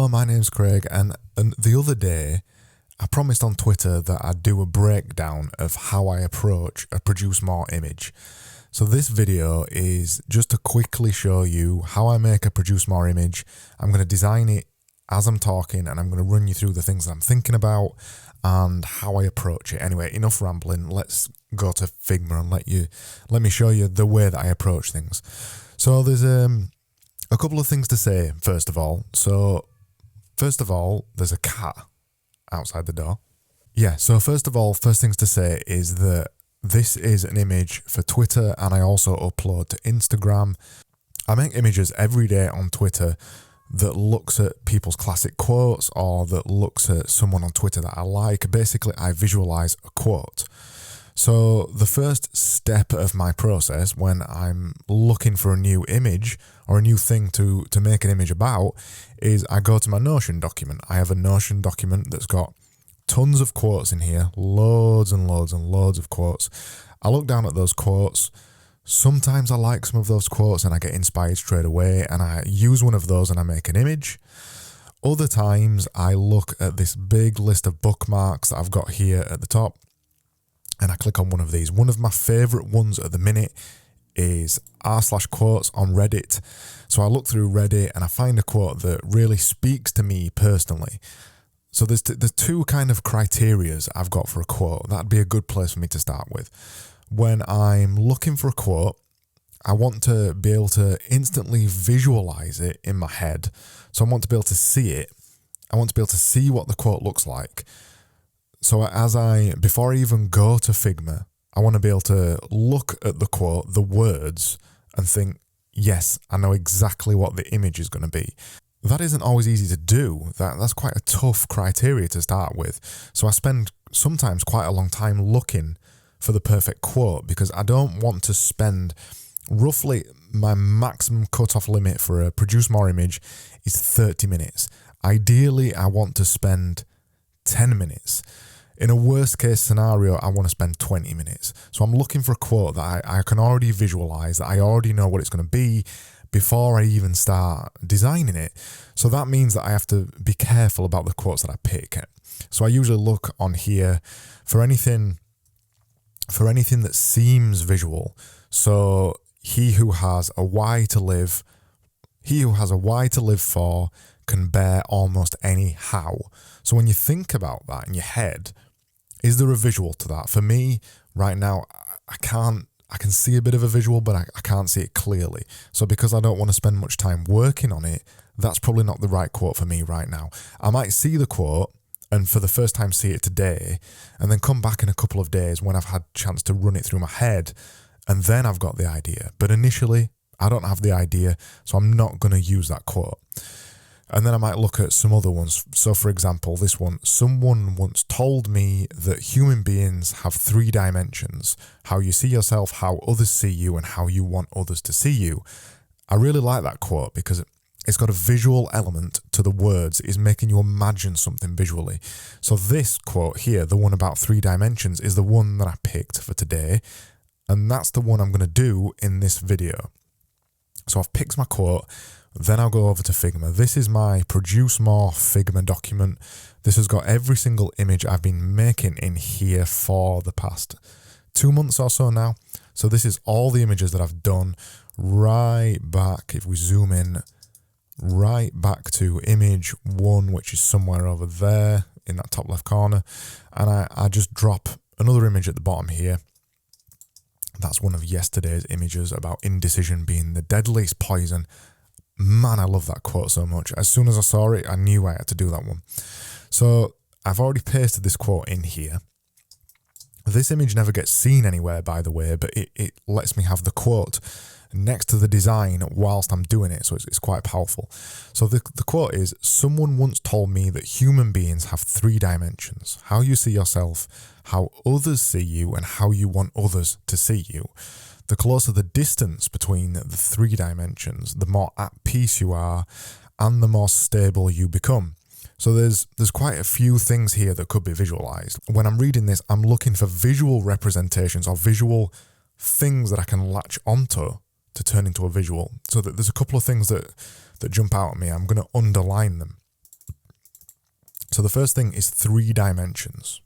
Hello, my name's Craig, and the other day I promised on Twitter that I'd do a breakdown of how I approach a ProduceMore image. So this video is just to quickly show you how I make a ProduceMore image. I'm going to design it as I'm talking, and I'm going to run you through the things that I'm thinking about and how I approach it. Anyway, enough rambling. Let's go to Figma and let me show you the way that I approach things. So there's a couple of things to say, first of all. So, first of all, there's a cat outside the door. Yeah, so first of all, first things to say is that this is an image for Twitter, and I also upload to Instagram. I make images every day on Twitter that looks at people's classic quotes or that looks at someone on Twitter that I like. Basically, I visualize a quote. So the first step of my process when I'm looking for a new image or a new thing to make an image about is I go to my Notion document. I have a Notion document that's got tons of quotes in here, loads and loads and loads of quotes. I look down at those quotes. Sometimes I like some of those quotes and I get inspired straight away and I use one of those and I make an image. Other times I look at this big list of bookmarks that I've got here at the top, and I click on one of these. One of my favorite ones at the minute is r/quotes on Reddit. So I look through Reddit and I find a quote that really speaks to me personally. So there's two kind of criterias I've got for a quote. That'd be a good place for me to start with. When I'm looking for a quote, I want to be able to instantly visualize it in my head. So I want to be able to see it. I want to be able to see what the quote looks like. So before I even go to Figma, I want to be able to look at the quote, the words, and think, yes, I know exactly what the image is going to be. That isn't always easy to do. That's quite a tough criteria to start with. So I spend sometimes quite a long time looking for the perfect quote because I don't want to spend roughly my maximum cutoff limit for a ProduceMore image is 30 minutes. Ideally, I want to spend 10 minutes. In a worst case scenario, I want to spend 20 minutes. So I'm looking for a quote that I can already visualize, that I already know what it's going to be before I even start designing it. So that means that I have to be careful about the quotes that I pick. So I usually look on here for anything that seems visual. So he who has a why to live for can bear almost any how. So when you think about that in your head, is there a visual to that? For me, right now, I can see a bit of a visual, but I can't see it clearly. So because I don't want to spend much time working on it, that's probably not the right quote for me right now. I might see the quote and for the first time see it today, and then come back in a couple of days when I've had a chance to run it through my head, and then I've got the idea. But initially, I don't have the idea, so I'm not going to use that quote. And then I might look at some other ones. So for example, this one, someone once told me that human beings have 3 dimensions: how you see yourself, how others see you, and how you want others to see you. I really like that quote because it's got a visual element to the words. It is making you imagine something visually. So this quote here, the one about 3 dimensions, is the one that I picked for today. And that's the one I'm going to do in this video. So I've picked my quote. Then I'll go over to Figma. This is my ProduceMore Figma document. This has got every single image I've been making in here for the past 2 months or so now. So this is all the images that I've done right back, if we zoom in, right back to image 1, which is somewhere over there in that top left corner. And I just drop another image at the bottom here. That's one of yesterday's images about indecision being the deadliest poison. Man, I love that quote so much. As soon as I saw it, I knew I had to do that one. So I've already pasted this quote in here. This image never gets seen anywhere, by the way, but it lets me have the quote next to the design whilst I'm doing it. So it's quite powerful. So the quote is, someone once told me that human beings have 3 dimensions: how you see yourself, how others see you, and how you want others to see you. The closer the distance between the 3 dimensions, the more at peace you are and the more stable you become. So there's quite a few things here that could be visualized. When I'm reading this, I'm looking for visual representations or visual things that I can latch onto to turn into a visual. So that there's a couple of things that jump out at me. I'm going to underline them. So the first thing is 3 dimensions.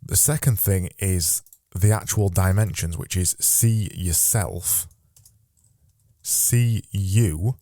The second thing is the actual dimensions, which is see yourself, see you,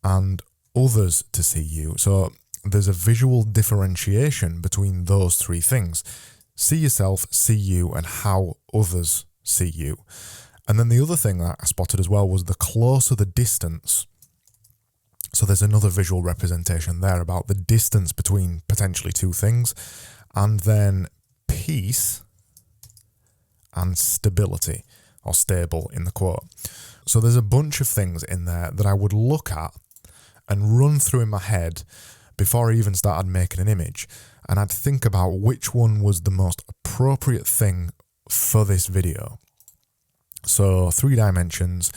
and others to see you. So there's a visual differentiation between those 3 things. See yourself, see you, and how others see you. And then the other thing that I spotted as well was the closer the distance. So there's another visual representation there about the distance between potentially 2 things. And then peace and stability, or stable in the quote. So there's a bunch of things in there that I would look at and run through in my head before I even started making an image. And I'd think about which one was the most appropriate thing for this video. So 3 dimensions,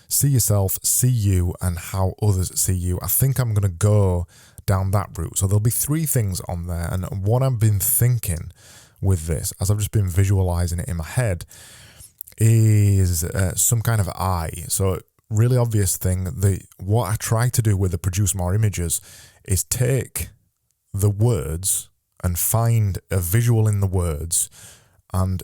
see yourself, see you, and how others see you. I think I'm going to go down that route. So there'll be 3 things on there. And what I've been thinking with this, as I've just been visualizing it in my head, is some kind of eye. So really obvious thing, what I try to do with the ProduceMore images is take the words and find a visual in the words and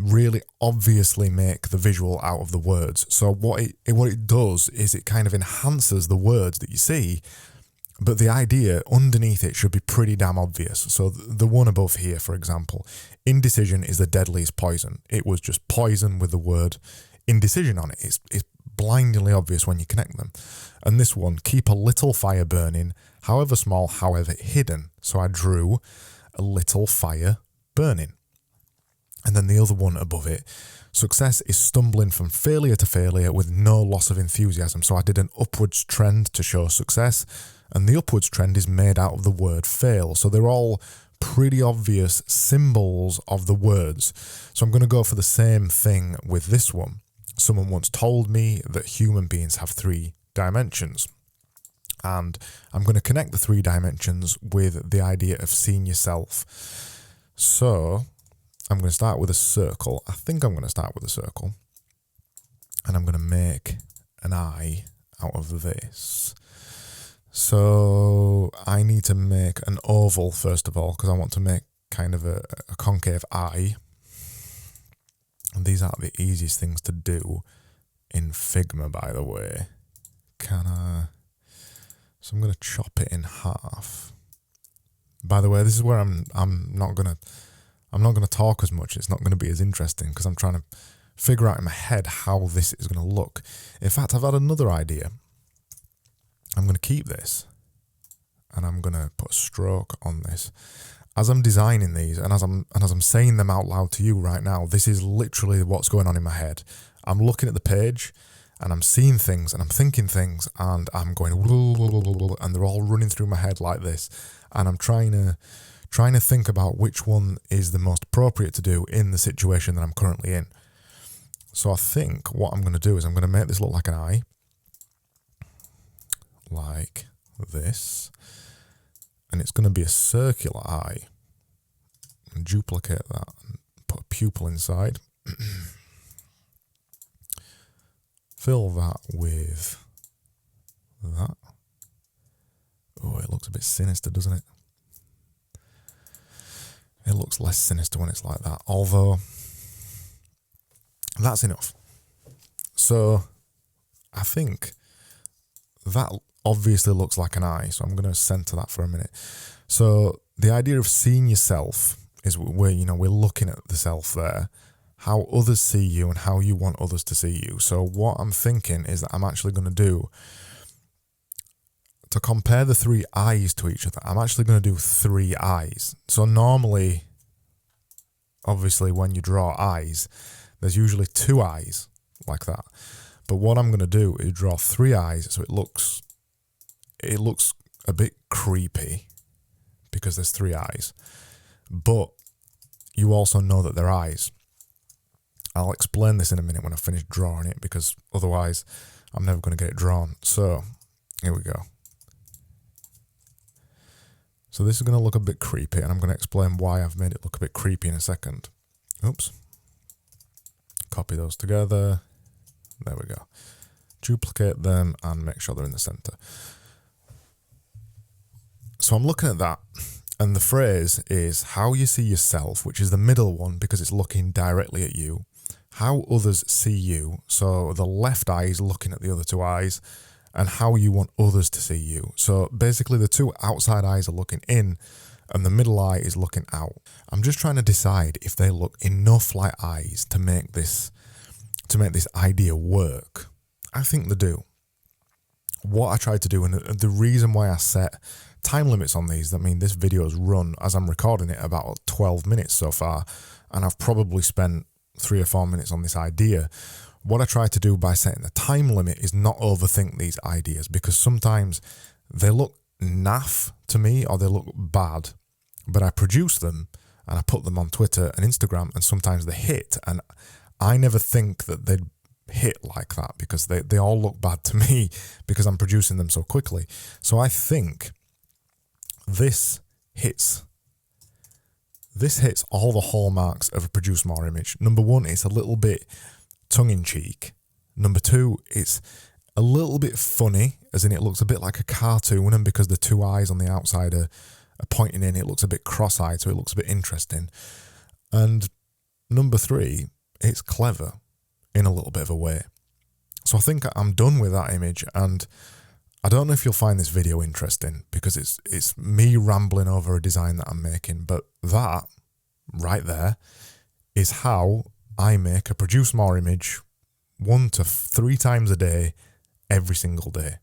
really obviously make the visual out of the words. So what it does is it kind of enhances the words that you see, but the idea underneath it should be pretty damn obvious. So the one above here, for example, indecision is the deadliest poison. It was just poison with the word indecision on it. It's blindingly obvious when you connect them. And this one, keep a little fire burning, however small, however hidden. So I drew a little fire burning. And then the other one above it, success is stumbling from failure to failure with no loss of enthusiasm. So I did an upwards trend to show success, and the upwards trend is made out of the word fail. So they're all pretty obvious symbols of the words. So I'm going to go for the same thing with this one. Someone once told me that human beings have 3 dimensions. And I'm going to connect the 3 dimensions with the idea of seeing yourself. So I'm going to start with a circle. I think I'm going to start with a circle. And I'm going to make an eye out of this. So I need to make an oval first of all, because I want to make kind of a concave eye. And these aren't the easiest things to do in Figma, by the way. So I'm going to chop it in half. By the way, this is where I'm not going to talk as much. It's not going to be as interesting because I'm trying to figure out in my head how this is going to look. In fact, I've had another idea. I'm going to keep this and I'm going to put a stroke on this. As I'm designing these and as I'm saying them out loud to you right now, this is literally what's going on in my head. I'm looking at the page and I'm seeing things and I'm thinking things and I'm going and they're all running through my head like this. And I'm trying to think about which one is the most appropriate to do in the situation that I'm currently in. So I think what I'm going to do is I'm going to make this look like an eye. Like this. And it's going to be a circular eye. And duplicate that and put a pupil inside. Fill that with that. Oh, it looks a bit sinister, doesn't it? It looks less sinister when it's like that. Although, that's enough. So, I think that obviously looks like an eye. So I'm going to center that for a minute. So, the idea of seeing yourself is where, we're looking at the self there. How others see you and how you want others to see you. So what I'm thinking is that I'm actually going to do, to compare the 3 eyes to each other, I'm actually going to do 3 eyes. So normally, obviously when you draw eyes, there's usually 2 eyes like that. But what I'm going to do is draw 3 eyes so it looks a bit creepy because there's 3 eyes. But you also know that they're eyes. I'll explain this in a minute when I finish drawing it because otherwise I'm never going to get it drawn. So, here we go. So this is going to look a bit creepy and I'm going to explain why I've made it look a bit creepy in a second. Oops. Copy those together. There we go. Duplicate them and make sure they're in the center. So I'm looking at that, and the phrase is how you see yourself, which is the middle one because it's looking directly at you. How others see you, so the left eye is looking at the other two eyes, and how you want others to see you. So basically the two outside eyes are looking in, and the middle eye is looking out. I'm just trying to decide if they look enough like eyes to make this idea work. I think they do. What I tried to do, and the reason why I set time limits on these, I mean, this video has run, as I'm recording it, about 12 minutes so far, and I've probably spent 3 or 4 minutes on this idea. What I try to do by setting the time limit is not overthink these ideas, because sometimes they look naff to me or they look bad, but I produce them and I put them on Twitter and Instagram, and sometimes they hit, and I never think that they'd hit like that because they all look bad to me because I'm producing them so quickly. So I think this hits all the hallmarks of a ProduceMore image. Number one, it's a little bit tongue-in-cheek. Number two, it's a little bit funny, as in it looks a bit like a cartoon, and because the two eyes on the outside are pointing in, it looks a bit cross-eyed, so it looks a bit interesting. And number three, it's clever in a little bit of a way. So I think I'm done with that image, and I don't know if you'll find this video interesting because it's me rambling over a design that I'm making, but that right there is how I make a ProduceMore image 1 to 3 times a day, every single day.